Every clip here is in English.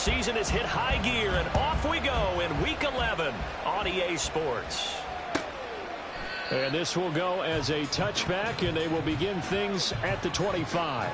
season has hit high gear, and off we go in Week 11 on EA Sports. And this will go as a touchback, and they will begin things at the 25.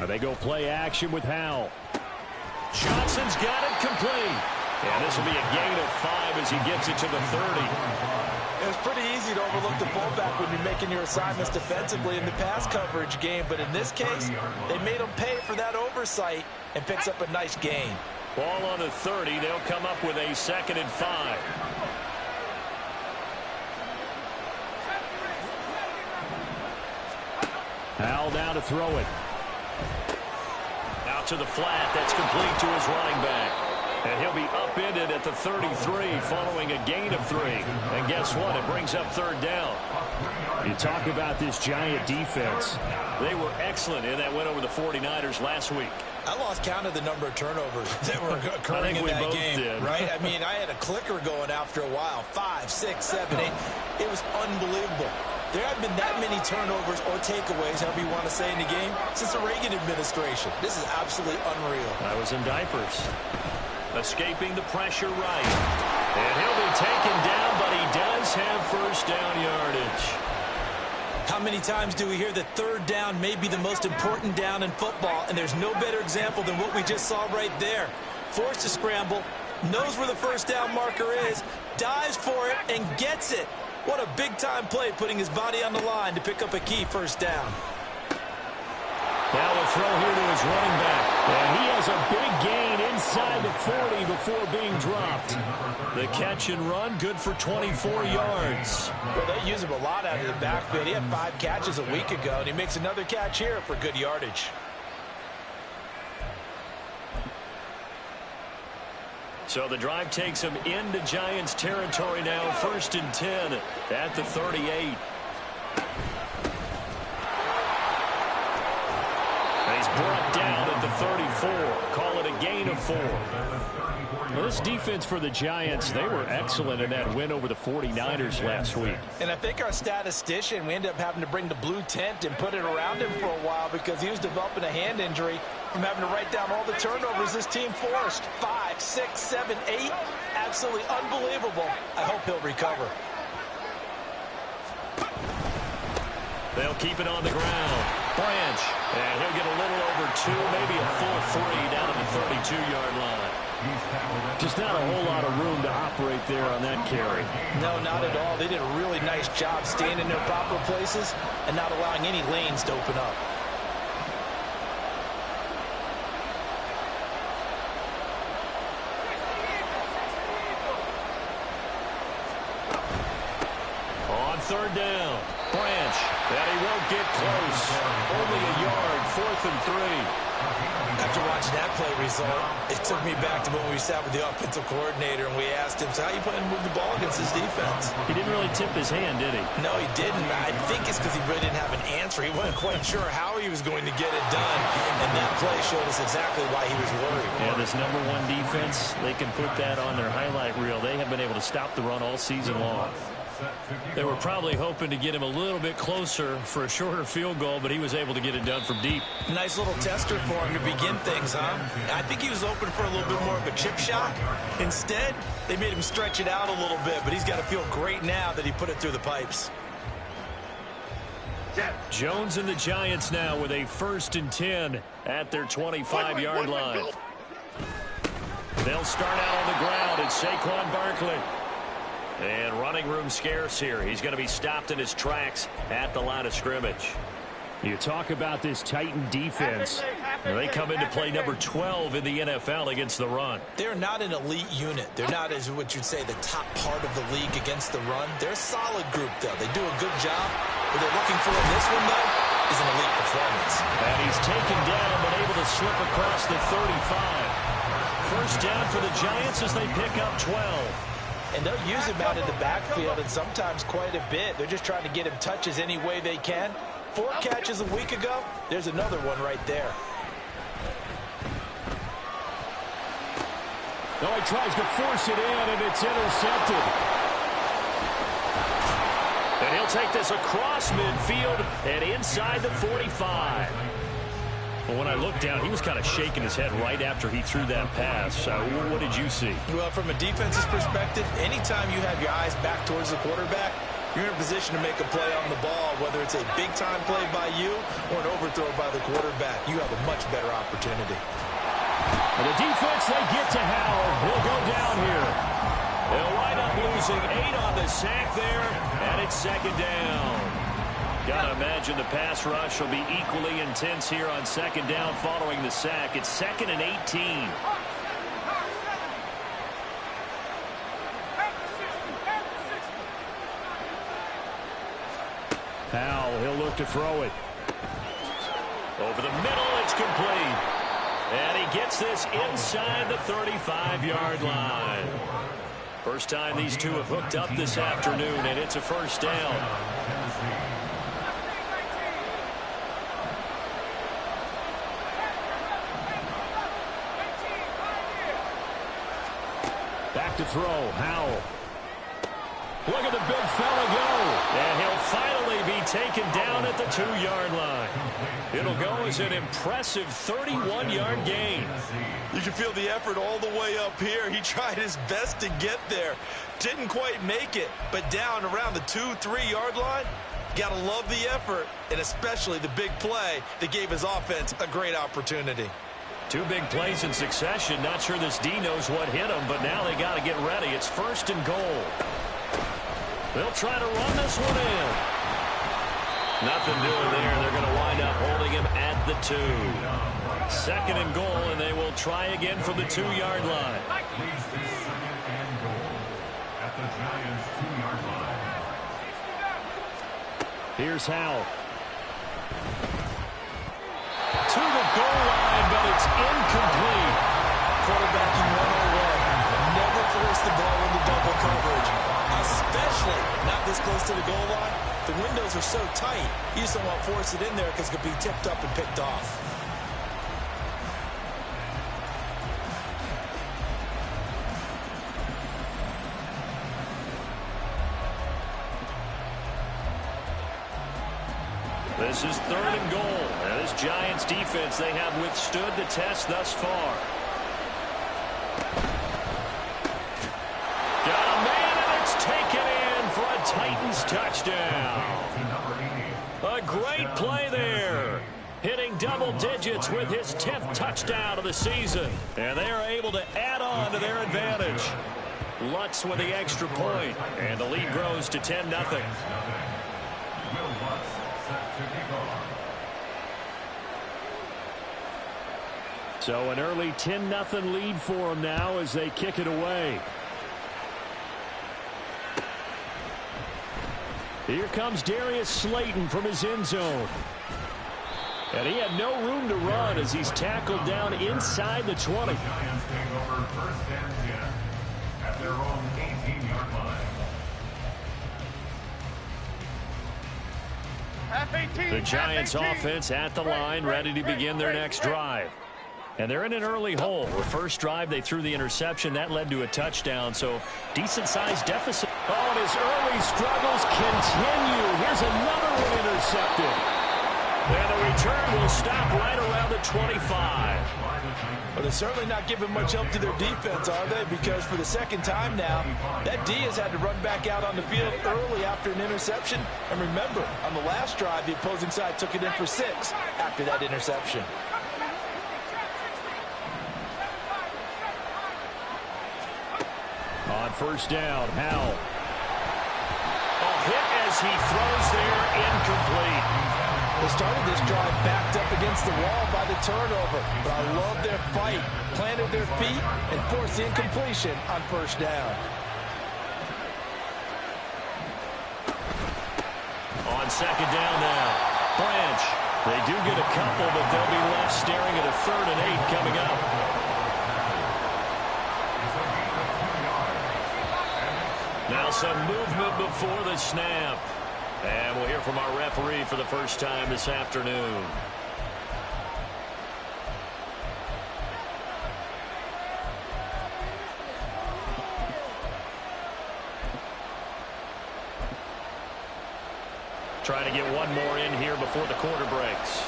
They go play action with Howell. Johnson's got it complete. And this will be a gain of 5 as he gets it to the 30. It's pretty easy to overlook the fullback when you're making your assignments defensively in the pass coverage game. But in this case, they made him pay for that oversight and picks up a nice gain. Ball on the 30. They'll come up with a 2nd and 5. Howell down to throw it. Out to the flat. That's complete to his running back. And he'll be upended at the 33 following a gain of 3. And guess what? It brings up 3rd down. You talk about this Giant defense. They were excellent in that win over the 49ers last week. I lost count of the number of turnovers that were occurring in that game, right? I mean, I had a clicker going after a while. 5, 6, 7, 8. It was unbelievable. There haven't been that many turnovers or takeaways, however you want to say, in the game since the Reagan administration. This is absolutely unreal. I was in diapers. Escaping the pressure right. And he'll be taken down, but he does have 1st down yardage. How many times do we hear that 3rd down may be the most important down in football, and there's no better example than what we just saw right there. Forced to scramble, knows where the 1st down marker is, dives for it, and gets it. What a big-time play, putting his body on the line to pick up a key 1st down. Now a throw here to his running back. And he has a big gain inside the 40 before being dropped. The catch and run, good for 24 yards. Well, they use him a lot out of the backfield. He had 5 catches a week ago, and he makes another catch here for good yardage. So the drive takes him into Giants territory now. 1st and 10 at the 38. And he's brought down at the 34. Call it a gain of 4. Well, this defense for the Giants, they were excellent in that win over the 49ers last week. And I think our statistician, we ended up having to bring the blue tent and put it around him for a while because he was developing a hand injury from having to write down all the turnovers this team forced. 5, 6, 7, 8. Absolutely unbelievable. I hope he'll recover. They'll keep it on the ground. Branch. And he'll get a little over 2, maybe a full 3 down at the 32-yard line. Just not a whole lot of room to operate there on that carry. No, not at all. They did a really nice job staying in their proper places and not allowing any lanes to open up. On 3rd down, Branch. And he won't get close. Only a yard, 4th and 3. After watching that play result, it took me back to when we sat with the offensive coordinator and we asked him, so how you plan to move the ball against this defense? He didn't really tip his hand, did he? No, he didn't. I think it's because he really didn't have an answer. He wasn't quite sure how he was going to get it done, and that play showed us exactly why he was worried. Yeah, this #1 defense, they can put that on their highlight reel. They have been able to stop the run all season long. They were probably hoping to get him a little bit closer for a shorter field goal, but he was able to get it done from deep. Nice little tester for him to begin things, huh? I think he was open for a little bit more of a chip shot. Instead, they made him stretch it out a little bit, but he's got to feel great now that he put it through the pipes. Jones and the Giants now with a 1st and 10 at their 25-yard line. They'll start out on the ground. It's Saquon Barkley. And running room scarce here. He's going to be stopped in his tracks at the line of scrimmage. You talk about this Titan defense. They come into play number 12 in the NFL against the run. They're not an elite unit. They're not, as what you'd say, the top part of the league against the run. They're a solid group, though. They do a good job. What they're looking for in this one, though, is an elite performance. And he's taken down but able to slip across the 35. First down for the Giants as they pick up 12. And they'll use him out in the backfield, and sometimes quite a bit. They're just trying to get him touches any way they can. 4 catches a week ago. There's another one right there. No, he tries to force it in, and it's intercepted. And he'll take this across midfield and inside the 45. Well, when I looked down, he was kind of shaking his head right after he threw that pass. What did you see? Well, from a defense's perspective, anytime you have your eyes back towards the quarterback, you're in a position to make a play on the ball, whether it's a big-time play by you or an overthrow by the quarterback. You have a much better opportunity. And the defense, they get to Howell. He'll go down here. They'll wind up losing 8 on the sack there, and it's second down. Gotta imagine the pass rush will be equally intense here on second down following the sack. It's 2nd and 18. Howell, he'll look to throw it. Over the middle, it's complete. And he gets this inside the 35-yard line. First time these two have hooked up this afternoon, and it's a first down. Back to throw, Howell. Look at the big fella go. And he'll finally be taken down at the 2-yard line. It'll go as an impressive 31-yard gain. You can feel the effort all the way up here. He tried his best to get there. Didn't quite make it, but down around the 2-3-yard line, gotta love the effort, and especially the big play that gave his offense a great opportunity. 2 big plays in succession. Not sure this D knows what hit him, but now they got to get ready. It's 1st and goal. They'll try to run this one in. Nothing doing there. They're going to wind up holding him at the 2. 2nd and goal, and they will try again from the 2-yard line. Here's Howell. To the goal line, but it's incomplete. Quarterbacking 101. Never force the ball into double coverage, especially not this close to the goal line. The windows are so tight, you just don't want to force it in there because it could be tipped up and picked off. This is 3rd and goal. And this Giants defense, they have withstood the test thus far. Got a man, and it's taken in for a Titans touchdown. A great play there. Hitting double digits with his 10th touchdown of the season. And they are able to add on to their advantage. Lutz with the extra point, and the lead grows to 10-0. So an early 10-0 lead for them now as they kick it away. Here comes Darius Slayton from his end zone. And he had no room to run as he's tackled down inside the 20. At their own 18-yard line. The Giants offense at the line, ready to begin their next drive. And they're in an early hole. The first drive, they threw the interception. That led to a touchdown, so decent-sized deficit. Oh, and his early struggles continue. Here's another one intercepted. And the return will stop right around the 25. Well, they're certainly not giving much help to their defense, are they? Because for the second time now, that D has had to run back out on the field early after an interception. And remember, on the last drive, the opposing side took it in for 6 after that interception. On first down, Howell. A hit as he throws there, incomplete. They started this drive backed up against the wall by the turnover, but I love their fight. Planted their feet and forced the incompletion on first down. On second down now, Branch. They do get a couple, but they'll be left staring at a 3rd and 8 coming up. Now some movement before the snap. And we'll hear from our referee for the first time this afternoon. Trying to get one more in here before the quarter breaks.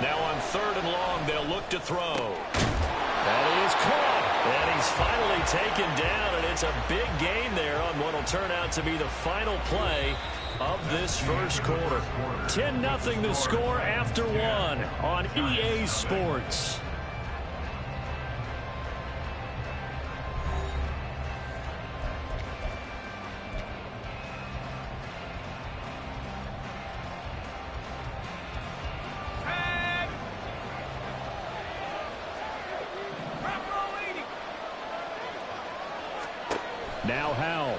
Now on 3rd and long, they'll look to throw. That is caught. And he's finally taken down, and it's a big gain there on what will turn out to be the final play of this first quarter. 10-0 the score after 1 on EA Sports. Now Howell.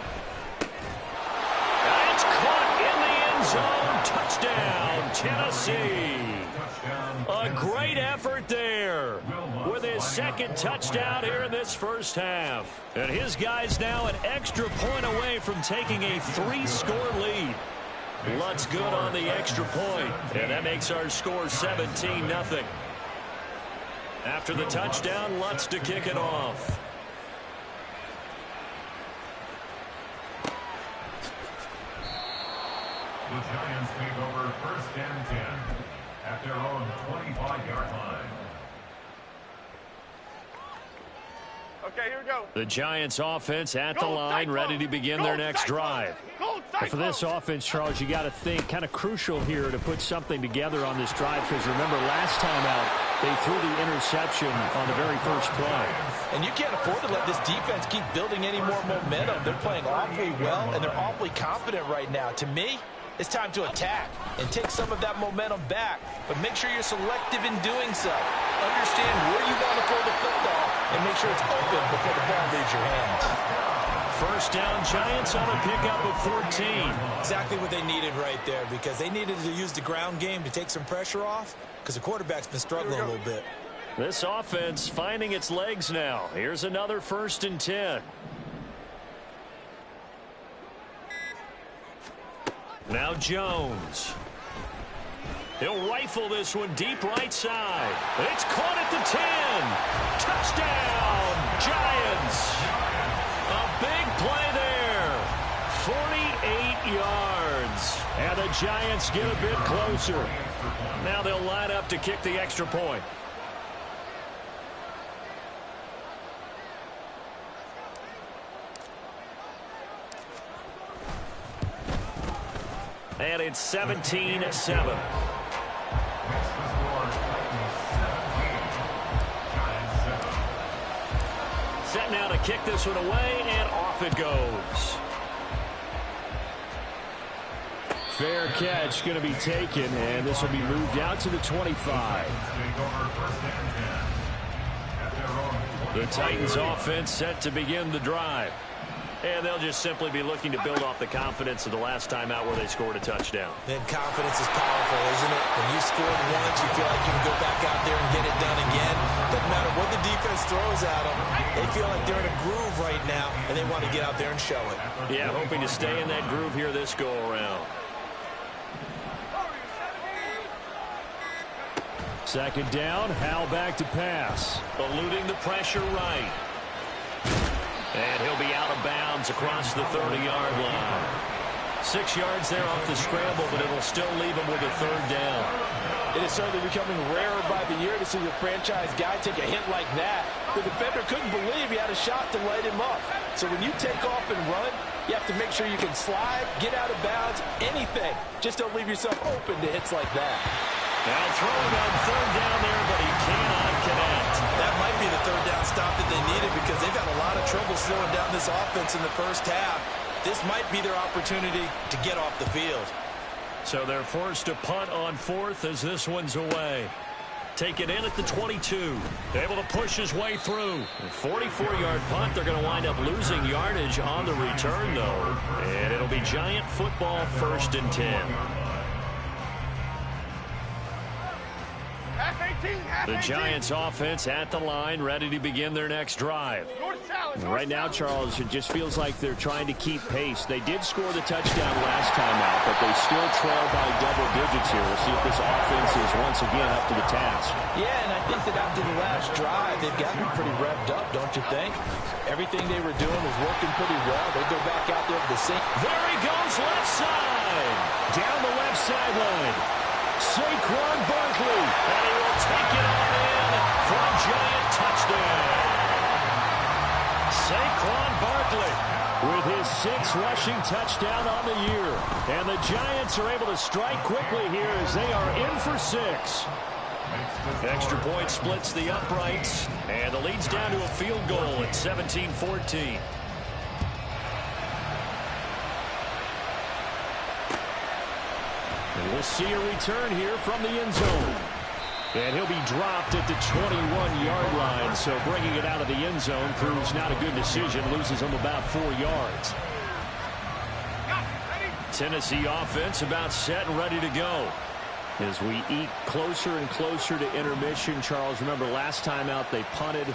It's caught in the end zone. Touchdown, Tennessee. A great effort there with his 2nd touchdown here in this first half. And his guys now an extra point away from taking a 3-score lead. Lutz good on the extra point, and that makes our score 17-0. After the touchdown, Lutz to kick it off. The Giants take over 1st and 10 at their own 25-yard line. Okay, here we go. The Giants offense at the line, ready to begin their next drive. For this offense, Charles, you got to think kind of crucial here to put something together on this drive, because remember last time out they threw the interception on the very first play. And you can't afford to let this defense keep building any more momentum. They're playing awfully well, and they're awfully confident right now. To me, it's time to attack and take some of that momentum back, but make sure you're selective in doing so. Understand where you want to throw the football and make sure it's open before the ball leaves your hands. First down, Giants on a pickup of 14. Exactly what they needed right there, because they needed to use the ground game to take some pressure off, because the quarterback's been struggling a little bit. This offense finding its legs now. Here's another 1st and 10. Now Jones. He'll rifle this one deep right side. It's caught at the 10. Touchdown, Giants. A big play there. 48 yards. And the Giants get a bit closer. Now they'll line up to kick the extra point. And it's 17-7. Set now to kick this one away, and off it goes. Fair catch going to be taken, and this will be moved out to the 25. The Titans offense set to begin the drive. And they'll just simply be looking to build off the confidence of the last time out where they scored a touchdown. Then confidence is powerful, isn't it? When you scored once, you feel like you can go back out there and get it done again. Doesn't matter what the defense throws at them. They feel like they're in a groove right now, and they want to get out there and show it. Yeah, hoping to stay in that groove here this go-around. Second down, Howell back to pass. Eluding the pressure right. And he'll be out of bounds across the 30-yard line. 6 yards there off the scramble, but it'll still leave him with a 3rd down. It is certainly becoming rarer by the year to see the franchise guy take a hit like that. The defender couldn't believe he had a shot to light him up. So when you take off and run, you have to make sure you can slide, get out of bounds, anything. Just don't leave yourself open to hits like that. Now throwing on 3rd down there, but he cannot connect. That might be the third down stop that they needed because they've had a lot of trouble slowing down this offense in the first half. This might be their opportunity to get off the field. So they're forced to punt on fourth as this one's away. Take it in at the 22. Able to push his way through. 44-yard punt. They're going to wind up losing yardage on the return, though. And it'll be Giant football, 1st and 10. The Giants offense at the line, ready to begin their next drive. Right now, Charles, it just feels like they're trying to keep pace. They did score the touchdown last time out, but they still trail by double digits here. We'll see if this offense is once again up to the task. Yeah, and I think that after the last drive, they've gotten pretty revved up, don't you think? Everything they were doing was working pretty well. They go back out there with the same. There he goes, left side. Down the left sideline. Saquon Barkley. And he will take it on in for a Giant touchdown. Saquon Barkley with his 6th rushing touchdown on the year. And the Giants are able to strike quickly here as they are in for 6. Extra point splits the uprights, and the lead's down to a field goal at 17-14. And we'll see a return here from the end zone. And he'll be dropped at the 21-yard line, so bringing it out of the end zone proves not a good decision, loses him about 4 yards. Tennessee offense about set and ready to go. As we eat closer and closer to intermission, Charles, remember last time out they punted.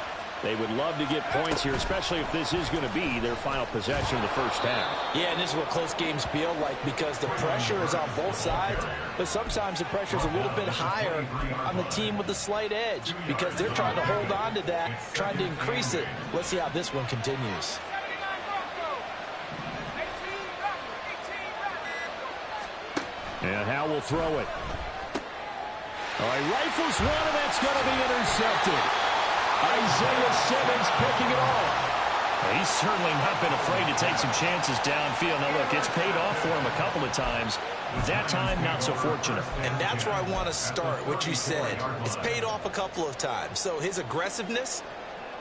They would love to get points here, especially if this is going to be their final possession of the first half. Yeah, and this is what close games feel like because the pressure is on both sides, but sometimes the pressure is a little bit higher on the team with the slight edge because they're trying to hold on to that, trying to increase it. Let's see how this one continues. And Howe will throw it. All right, rifles one, and that's going to be intercepted. Isaiah Simmons picking it off. He's certainly not been afraid to take some chances downfield. Now, look, it's paid off for him a couple of times. That time, not so fortunate. And that's where I want to start, what you said. It's paid off a couple of times. So his aggressiveness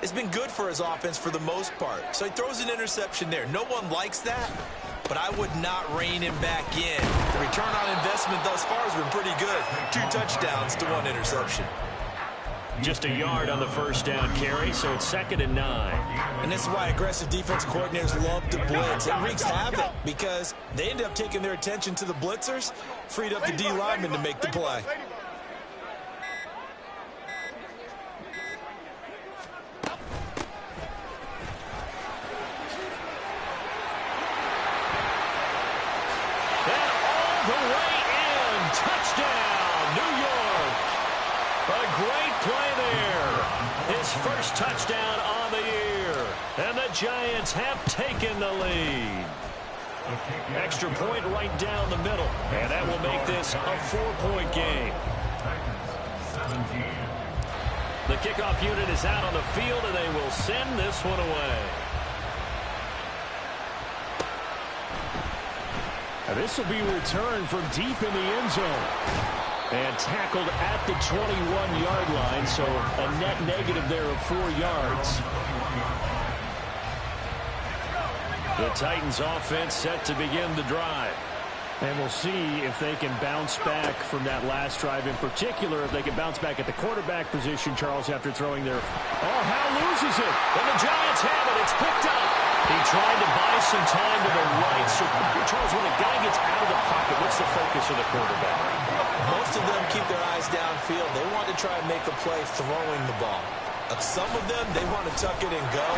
has been good for his offense for the most part. So he throws an interception there. No one likes that, but I would not rein him back in. The return on investment thus far has been pretty good. 2 touchdowns to 1 interception. Just a yard on the first down carry, so it's 2nd and 9. And this is why aggressive defensive coordinators love to blitz. It wreaks havoc because they end up taking their attention to the blitzers, freed up the D lineman to make the play. And all the way in, touchdown, New York. A great play there. His first touchdown on the year. And the Giants have taken the lead. Extra point right down the middle. And that will make this a 4-point game. The kickoff unit is out on the field, and they will send this one away. And this will be returned from deep in the end zone. And tackled at the 21-yard line, so a net negative there of 4 yards. The Titans offense set to begin the drive. And we'll see if they can bounce back from that last drive, in particular if they can bounce back at the quarterback position, Charles, after throwing their... Oh, Howe loses it. And the Giants have it. It's picked up. He tried to buy some time to the right. So, Charles, when a guy gets out of the pocket, what's the focus of the quarterback? Most of them keep their eyes downfield. They want to try and make a play throwing the ball. Some of them, they want to tuck it and go.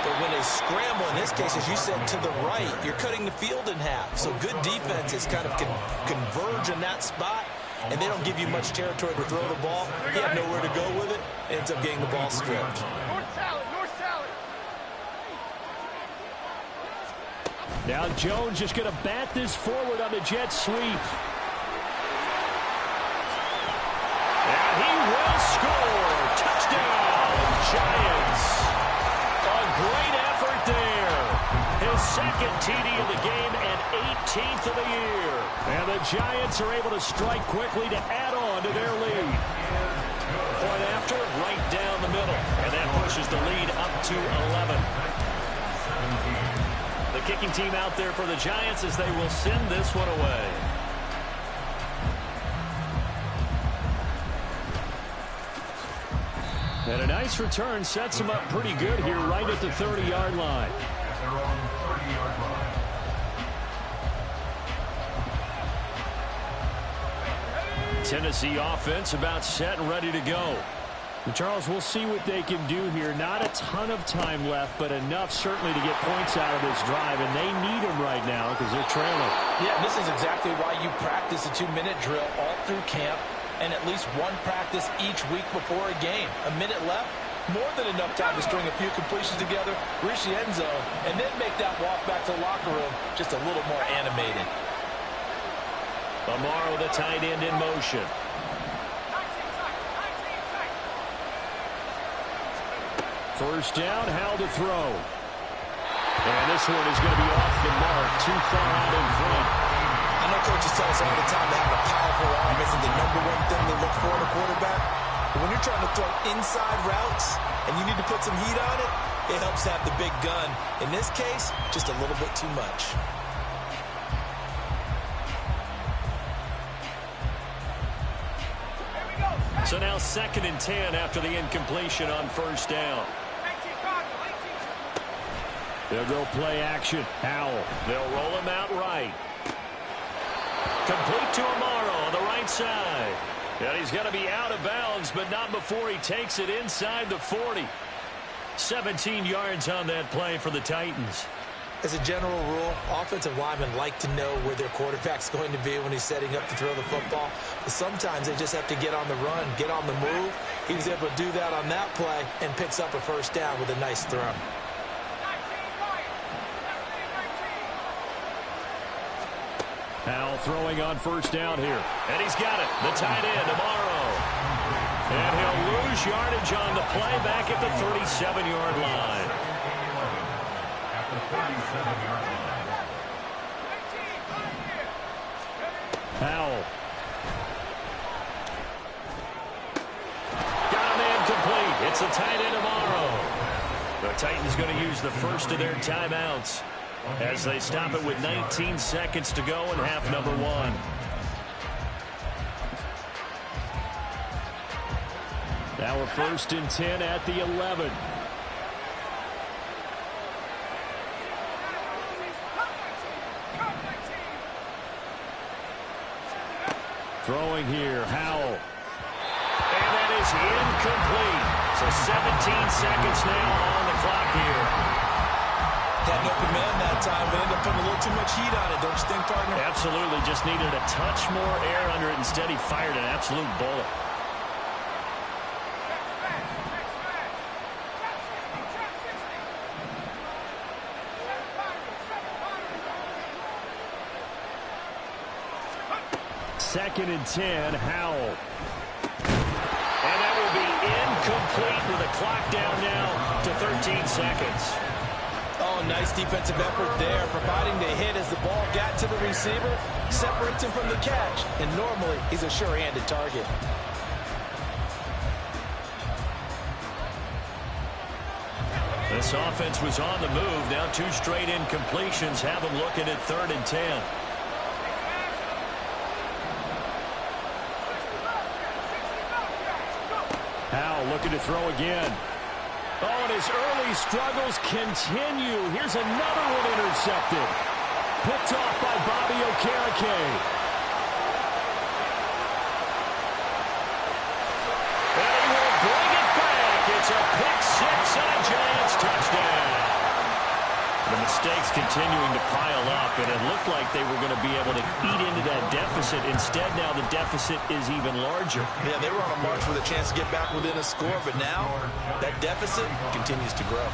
But when they scramble, in this case, as you said, to the right, you're cutting the field in half. So good defenses kind of converge in that spot, and they don't give you much territory to throw the ball. He had nowhere to go with it, ends up getting the ball stripped. Now Jones just going to bat this forward on the jet sweep. And he will score. Touchdown, Giants. A great effort there. His 2nd TD of the game and 18th of the year. And the Giants are able to strike quickly to add on to their lead. Point after, right down the middle. And that pushes the lead up to 11. The kicking team out there for the Giants as they will send this one away. And a nice return sets them up pretty good here right at the 30-yard line. At their own 30-yard line. Tennessee offense about set and ready to go. Charles, we'll see what they can do here. Not a ton of time left, but enough certainly to get points out of this drive, and they need them right now because they're trailing. Yeah, this is exactly why you practice a 2-minute drill all through camp and at least one practice each week before a game. A minute left, more than enough time to string a few completions together, reach the end zone, and then make that walk back to the locker room just a little more animated. Lamar with a tight end in motion. First down, Howell to throw. And this one is going to be off the mark, too far out in front. I know coaches tell us all the time that having a powerful arm isn't the #1 thing they look for in a quarterback. But when you're trying to throw inside routes and you need to put some heat on it, it helps have the big gun. In this case, just a little bit too much. So now 2nd and 10 after the incompletion on first down. They'll go play action. Howell. They'll roll him out right. Complete to Amaro on the right side. And he's going to be out of bounds, but not before he takes it inside the 40. 17 yards on that play for the Titans. As a general rule, offensive linemen like to know where their quarterback's going to be when he's setting up to throw the football. But sometimes they just have to get on the run, get on the move. He was able to do that on that play and picks up a first down with a nice throw. Howell throwing on first down here. And he's got it. The tight end, Amaro. And he'll lose yardage on the play back at the 37-yard line. At the 37-yard line. Howell. Got a man complete. It's the tight end, Amaro. The Titans going to use the first of their timeouts as they stop it with 19 seconds to go in half number 1. Now we're 1st and 10 at the 11. Throwing here, Howell. And that is incomplete. So 17 seconds now on the clock here. Had no command that time, but ended up putting a little too much heat on it, don't you think, partner? Absolutely. Just needed a touch more air under it. Instead, he fired an absolute bullet. Second and 10, Howell. And that will be incomplete with the clock down now to 13 seconds. Oh, nice defensive effort there, providing the hit as the ball got to the receiver, separates him from the catch, and normally he's a sure-handed target. This offense was on the move. Now 2 straight incompletions have them looking at 3rd and 10. Howell looking to throw again. Oh, and his early struggles continue. Here's another one intercepted. Picked off by Bobby Okereke. And he will bring it back. It's a pick 6 and a Giants touchdown. The mistakes continuing to pile up, and it looked like they were going to be able to eat into that deficit. Instead, now the deficit is even larger. Yeah, they were on a march with a chance to get back within a score, but now that deficit continues to grow.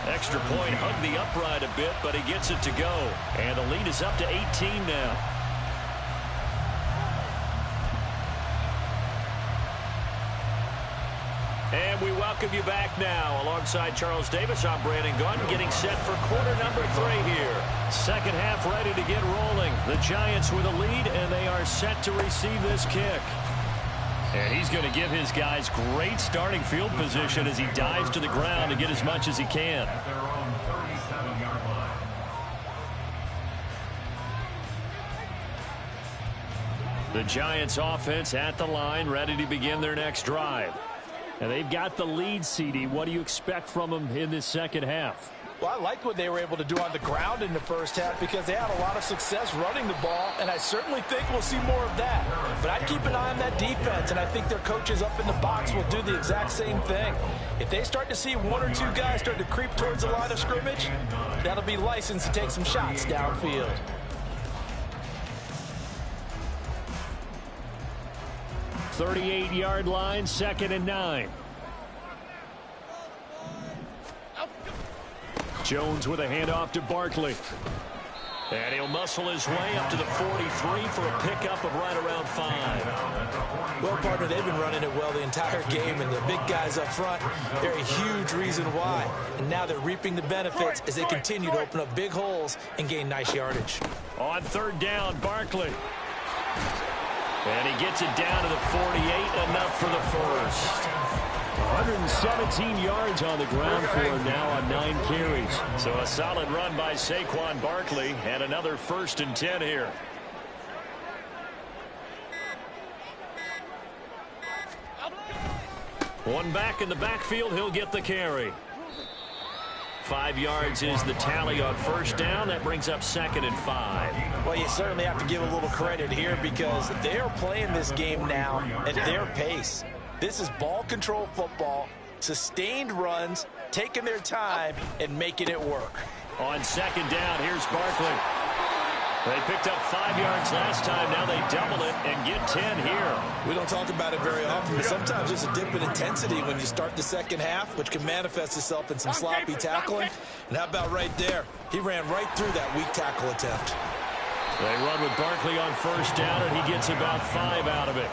Extra point hugged the upright a bit, but he gets it to go. And the lead is up to 18 now. And we welcome you back now. Alongside Charles Davis, I'm Brandon Gunn, getting set for quarter number 3 here. Second half ready to get rolling. The Giants with a lead, and they are set to receive this kick. And he's going to give his guys great starting field position as he dives to the ground to get as much as he can. At their own 37-yard line. The Giants offense at the line, ready to begin their next drive. And they've got the lead, CD. What do you expect from them in this second half? Well, I liked what they were able to do on the ground in the first half because they had a lot of success running the ball, and I certainly think we'll see more of that. But I'd keep an eye on that defense, and I think their coaches up in the box will do the exact same thing. If they start to see one or two guys start to creep towards the line of scrimmage, that'll be licensed to take some shots downfield. .38-yard line, 2nd and 9. Jones with a handoff to Barkley. And he'll muscle his way up to the 43 for a pickup of right around 5. Well, partner, they've been running it well the entire game, and the big guys up front, they're a huge reason why. And now they're reaping the benefits as they continue to open up big holes and gain nice yardage. On 3rd down, Barkley. And he gets it down to the 48, enough for the first. 117 yards on the ground for him now on 9 carries. So a solid run by Saquon Barkley, and another 1st and 10 here. One back in the backfield, he'll get the carry. 5 yards is the tally on 1st down. That brings up 2nd and 5. Well, you certainly have to give a little credit here because they are playing this game now at their pace. This is ball control football, sustained runs, taking their time, and making it work. On 2nd down, here's Barkley. They picked up 5 yards last time. Now they double it and get 10 here. We don't talk about it very often, but sometimes there's a dip in intensity when you start the second half, which can manifest itself in some sloppy tackling. And how about right there? He ran right through that weak tackle attempt. They run with Barkley on 1st down, and he gets about 5 out of it.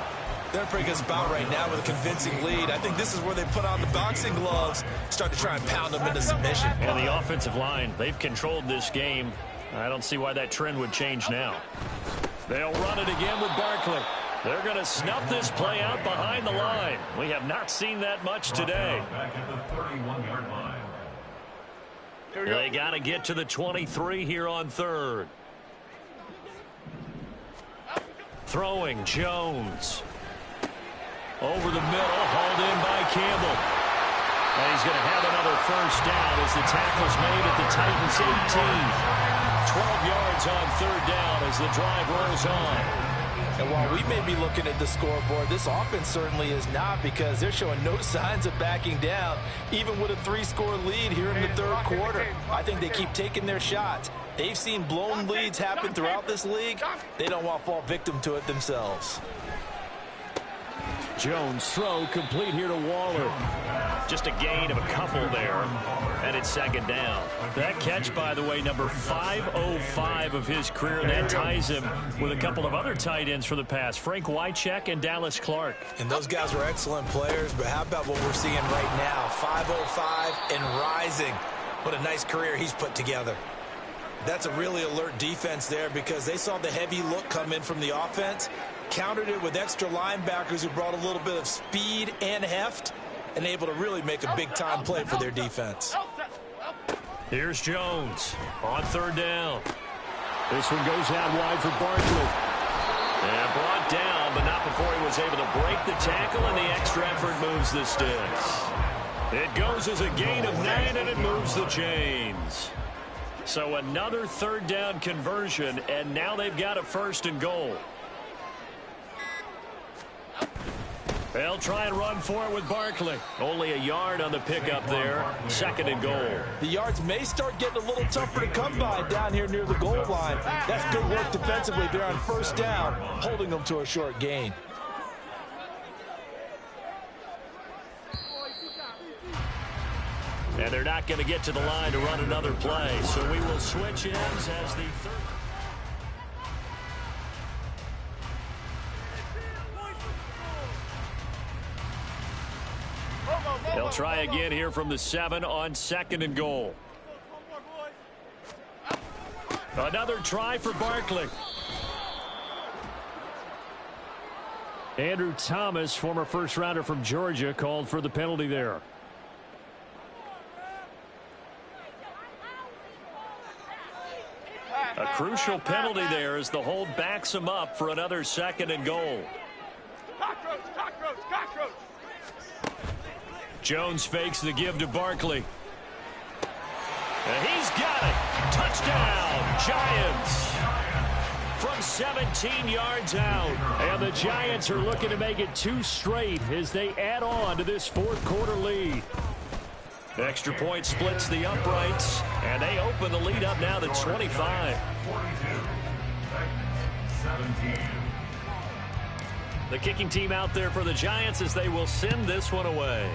They're in a pretty good spot right now with a convincing lead. I think this is where they put on the boxing gloves, start to try and pound them into submission. And the offensive line, they've controlled this game. I don't see why that trend would change now. They'll run it again with Barkley. They're going to snuff this play out behind the line. We have not seen that much today. Back at the 31-yard line. They got to get to the 23 here on 3rd. Throwing Jones. Over the middle, hauled in by Campbell. And he's going to have another 1st down as the tackle's made at the Titans 18. 12 yards on 3rd down as the drive rolls on. And while we may be looking at the scoreboard, this offense certainly is not because they're showing no signs of backing down, even with a 3-score lead here in the 3rd quarter. I think they keep taking their shots. They've seen blown leads happen throughout this league. They don't want to fall victim to it themselves. Jones throw complete here to Waller. Just a gain of a couple there. And it's 2nd down. That catch, by the way, number 505 of his career. That ties him with a couple of other tight ends for the past. Frank Wycheck and Dallas Clark. And those guys were excellent players, but how about what we're seeing right now? 505 and rising. What a nice career he's put together. That's a really alert defense there because they saw the heavy look come in from the offense, countered it with extra linebackers who brought a little bit of speed and heft, and able to really make a big-time play for their defense. Here's Jones on 3rd down. This one goes out wide for Barkley. And brought down, but not before he was able to break the tackle, and the extra effort moves the sticks. It goes as a gain of 9, and it moves the chains. So another 3rd down conversion, and now they've got a 1st and goal. They'll try and run for it with Barkley. Only a yard on the pickup there. 2nd and goal. The yards may start getting a little tougher to come by down here near the goal line. That's good work defensively there on 1st down, holding them to a short gain. And they're not going to get to the line to run another play. So we will switch ends as the 3rd. They'll try again here from the 7 on 2nd and goal. Another try for Barkley. Andrew Thomas, former first-rounder from Georgia, called for the penalty there. A crucial penalty there as the hold backs him up for another 2nd and goal. Cockroach, cockroach, cockroach. Jones fakes the give to Barkley. And he's got it. Touchdown, Giants. From 17 yards out. And the Giants are looking to make it 2 straight as they add on to this 4th quarter lead. Extra point splits the uprights, and they open the lead up now to 25. 17. The kicking team out there for the Giants as they will send this one away.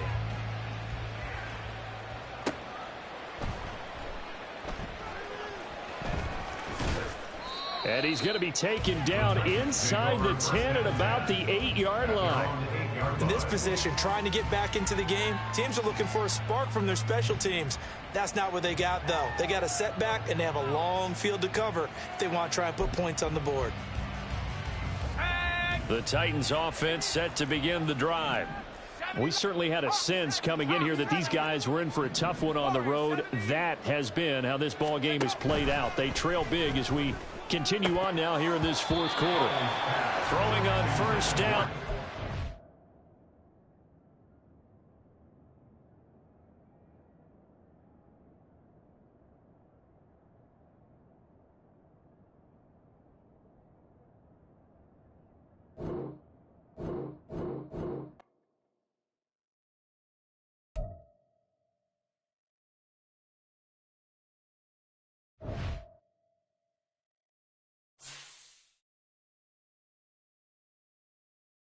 And he's going to be taken down inside the 10 at about the 8-yard line. In this position, trying to get back into the game, teams are looking for a spark from their special teams. That's not what they got, though. They got a setback, and they have a long field to cover if they want to try and put points on the board. The Titans offense set to begin the drive. We certainly had a sense coming in here that these guys were in for a tough one on the road. That has been how this ball game has played out. They trail big as we continue on now here in this 4th quarter. Throwing on 1st down.